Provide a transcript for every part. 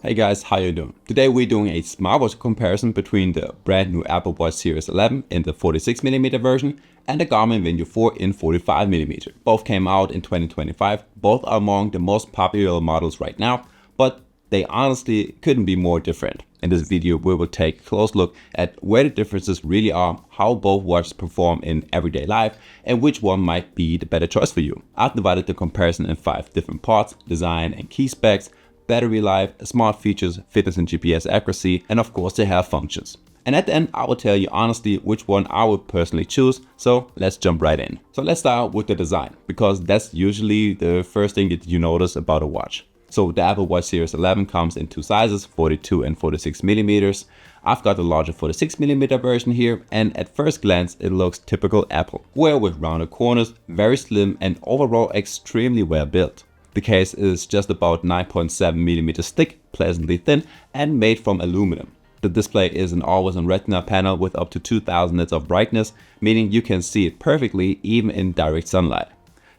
Hey guys, how you doing? Today we're doing a smartwatch comparison between the brand new Apple Watch Series 11 in the 46mm version and the Garmin Venu 4 in 45mm. Both came out in 2025. Both are among the most popular models right now, but they honestly couldn't be more different. In this video, we will take a close look at where the differences really are, how both watches perform in everyday life, and which one might be the better choice for you. I've divided the comparison in 5 different parts: design and key specs, battery life, smart features, fitness and GPS accuracy, and of course the health functions. And at the end, I will tell you honestly which one I would personally choose, so let's jump right in. So let's start with the design, because that's usually the first thing that you notice about a watch. So the Apple Watch Series 11 comes in 2 sizes, 42 and 46mm. I've got the larger 46mm version here, and at first glance it looks typical Apple, where with rounded corners, very slim and overall extremely well built. The case is just about 9.7mm thick, pleasantly thin, and made from aluminum. The display is an always-on retina panel with up to 2000 nits of brightness, meaning you can see it perfectly even in direct sunlight.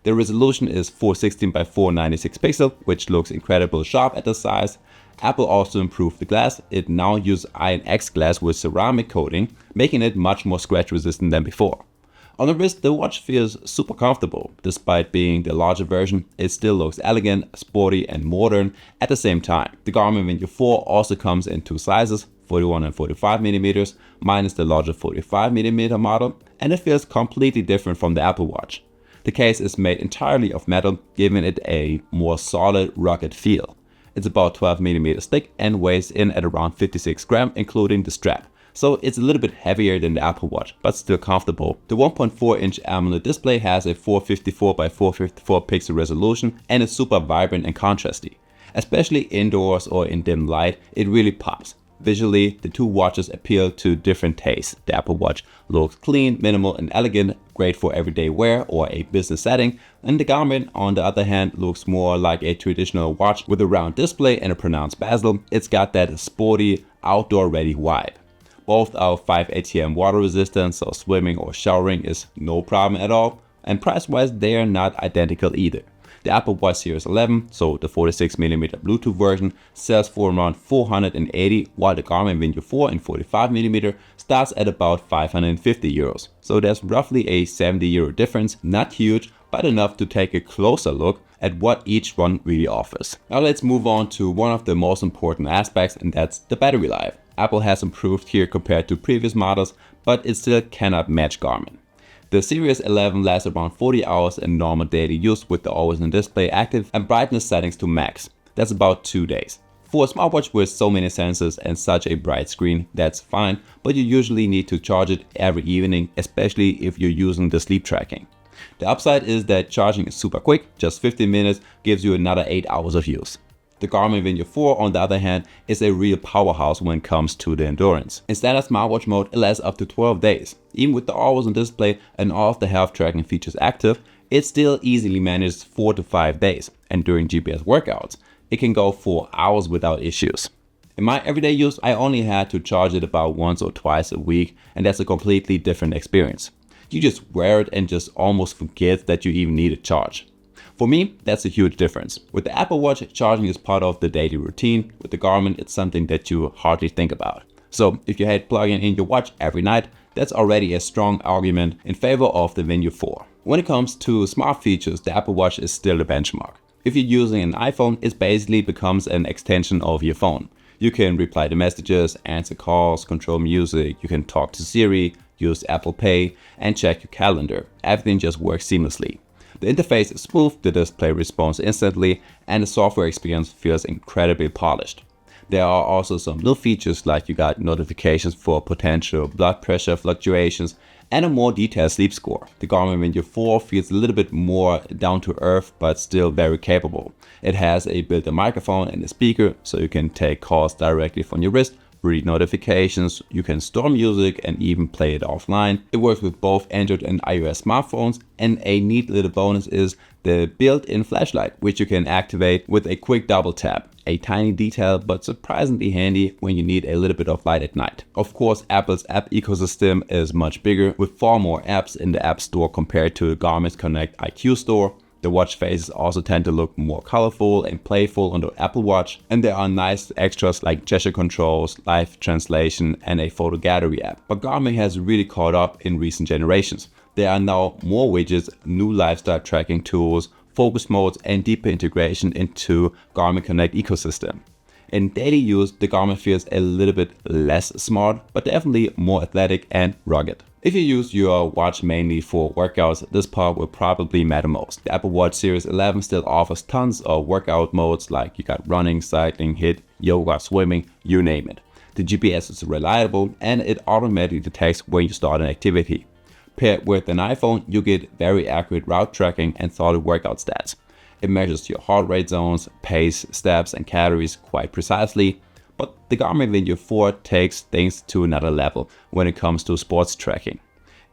The resolution is 416 by 496 pixels, which looks incredibly sharp at the size. Apple also improved the glass. It now uses INX glass with ceramic coating, making it much more scratch resistant than before. On the wrist, the watch feels super comfortable. Despite being the larger version, it still looks elegant, sporty, and modern at the same time. The Garmin Venu 4 also comes in 2 sizes, 41 and 45mm, minus the larger 45mm model, and it feels completely different from the Apple Watch. The case is made entirely of metal, giving it a more solid, rugged feel. It's about 12mm thick and weighs in at around 56 grams, including the strap. So it's a little bit heavier than the Apple Watch, but still comfortable. The 1.4-inch AMOLED display has a 454 by 454 pixel resolution and is super vibrant and contrasty. Especially indoors or in dim light, it really pops. Visually, the two watches appeal to different tastes. The Apple Watch looks clean, minimal, and elegant, great for everyday wear or a business setting, and the Garmin, on the other hand, looks more like a traditional watch with a round display and a pronounced bezel. It's got that sporty, outdoor-ready vibe. Both are 5 ATM water resistant, so swimming or showering is no problem at all, and price-wise they are not identical either. The Apple Watch Series 11, so the 46mm Bluetooth version, sells for around $480, while the Garmin Venu 4 in 45mm starts at about €550. So there's roughly a €70 difference, not huge, but enough to take a closer look at what each one really offers. Now let's move on to one of the most important aspects, and that's the battery life. Apple has improved here compared to previous models, but it still cannot match Garmin. The Series 11 lasts around 40 hours in normal daily use with the always-on display active and brightness settings to max. That's about 2 days. For a smartwatch with so many sensors and such a bright screen, that's fine, but you usually need to charge it every evening, especially if you're using the sleep tracking. The upside is that charging is super quick, just 15 minutes gives you another 8 hours of use. The Garmin Venu 4, on the other hand, is a real powerhouse when it comes to the endurance. In standard smartwatch mode, it lasts up to 12 days. Even with the always-on display and all of the health tracking features active, it still easily manages 4 to 5 days. And during GPS workouts, it can go for hours without issues. In my everyday use, I only had to charge it about once or twice a week, and that's a completely different experience. You just wear it and just almost forget that you even need a charge. For me, that's a huge difference. With the Apple Watch, charging is part of the daily routine. With the Garmin, it's something that you hardly think about. So if you hate plugging in your watch every night, that's already a strong argument in favor of the Venu 4. When it comes to smart features, the Apple Watch is still the benchmark. If you're using an iPhone, it basically becomes an extension of your phone. You can reply to messages, answer calls, control music, you can talk to Siri, use Apple Pay, and check your calendar. Everything just works seamlessly. The interface is smooth, the display responds instantly, and the software experience feels incredibly polished. There are also some new features, like you got notifications for potential blood pressure fluctuations and a more detailed sleep score. The Garmin Venu 4 feels a little bit more down to earth, but still very capable. It has a built-in microphone and a speaker, so you can take calls directly from your wrist, read notifications, you can store music and even play it offline. It works with both Android and iOS smartphones, and a neat little bonus is the built-in flashlight, which you can activate with a quick double tap. A tiny detail, but surprisingly handy when you need a little bit of light at night. Of course, Apple's app ecosystem is much bigger, with far more apps in the App Store compared to Garmin's Connect IQ Store. The watch faces also tend to look more colorful and playful on the Apple Watch, and there are nice extras like gesture controls, live translation, and a photo gallery app. But Garmin has really caught up in recent generations. There are now more widgets, new lifestyle tracking tools, focus modes, and deeper integration into Garmin Connect ecosystem. In daily use, the Garmin feels a little bit less smart, but definitely more athletic and rugged. If you use your watch mainly for workouts, this part will probably matter most. The Apple Watch Series 11 still offers tons of workout modes like you got running, cycling, HIIT, yoga, swimming, you name it. The GPS is reliable and it automatically detects when you start an activity. Paired with an iPhone, you get very accurate route tracking and solid workout stats. It measures your heart rate zones, pace, steps, and calories quite precisely. But the Garmin Venu 4 takes things to another level when it comes to sports tracking.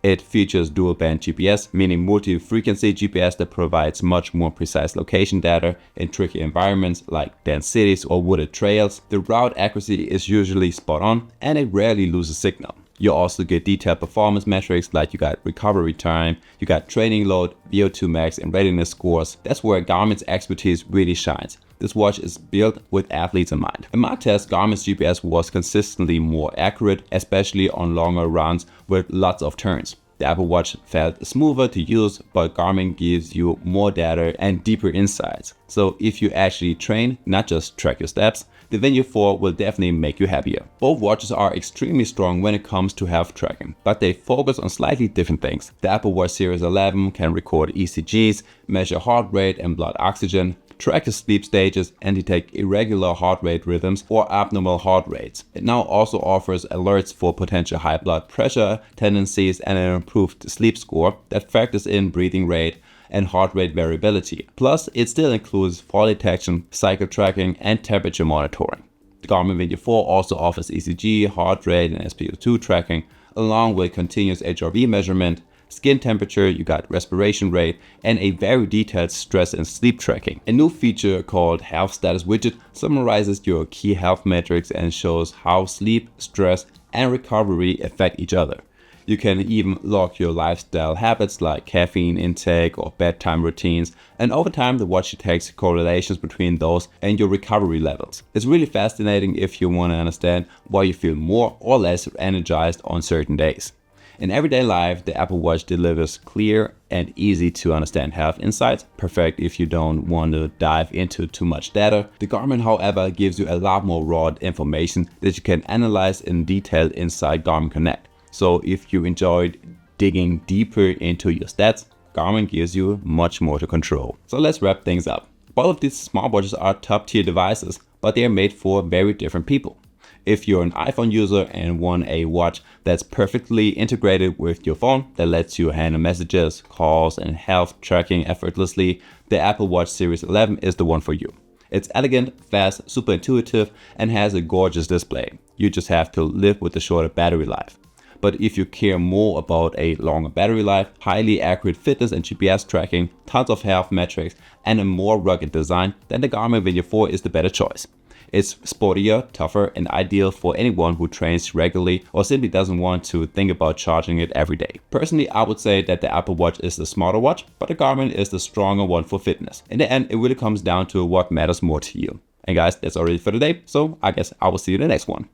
It features dual-band GPS, meaning multi-frequency GPS that provides much more precise location data in tricky environments like dense cities or wooded trails. The route accuracy is usually spot on and it rarely loses signal. You also get detailed performance metrics like you got recovery time, you got training load, VO2 max, and readiness scores. That's where Garmin's expertise really shines. This watch is built with athletes in mind. In my test, Garmin's GPS was consistently more accurate, especially on longer runs with lots of turns. The Apple Watch felt smoother to use, but Garmin gives you more data and deeper insights. So if you actually train, not just track your steps, the Venu 4 will definitely make you happier. Both watches are extremely strong when it comes to health tracking, but they focus on slightly different things. The Apple Watch Series 11 can record ECGs, measure heart rate and blood oxygen, track your sleep stages, and detect irregular heart rate rhythms or abnormal heart rates. It now also offers alerts for potential high blood pressure tendencies and an improved sleep score that factors in breathing rate and heart rate variability. Plus, it still includes fall detection, cycle tracking, and temperature monitoring. The Garmin Venu 4 also offers ECG, heart rate, and SpO2 tracking, along with continuous HRV measurement, skin temperature, you got respiration rate, and a very detailed stress and sleep tracking. A new feature called Health Status Widget summarizes your key health metrics and shows how sleep, stress, and recovery affect each other. You can even log your lifestyle habits like caffeine intake or bedtime routines, and over time the watch detects correlations between those and your recovery levels. It's really fascinating if you want to understand why you feel more or less energized on certain days. In everyday life, the Apple Watch delivers clear and easy to understand health insights, perfect if you don't want to dive into too much data. The Garmin, however, gives you a lot more raw information that you can analyze in detail inside Garmin Connect. So if you enjoyed digging deeper into your stats, Garmin gives you much more to control. So let's wrap things up. Both of these smartwatches are top tier devices, but they are made for very different people. If you're an iPhone user and want a watch that's perfectly integrated with your phone that lets you handle messages, calls, and health tracking effortlessly, the Apple Watch Series 11 is the one for you. It's elegant, fast, super intuitive, and has a gorgeous display. You just have to live with the shorter battery life. But if you care more about a longer battery life, highly accurate fitness and GPS tracking, tons of health metrics, and a more rugged design, then the Garmin Venu 4 is the better choice. It's sportier, tougher, and ideal for anyone who trains regularly or simply doesn't want to think about charging it every day. Personally, I would say that the Apple Watch is the smarter watch, but the Garmin is the stronger one for fitness. In the end, it really comes down to what matters more to you. And guys, that's already for today, so I guess I will see you in the next one.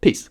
Peace.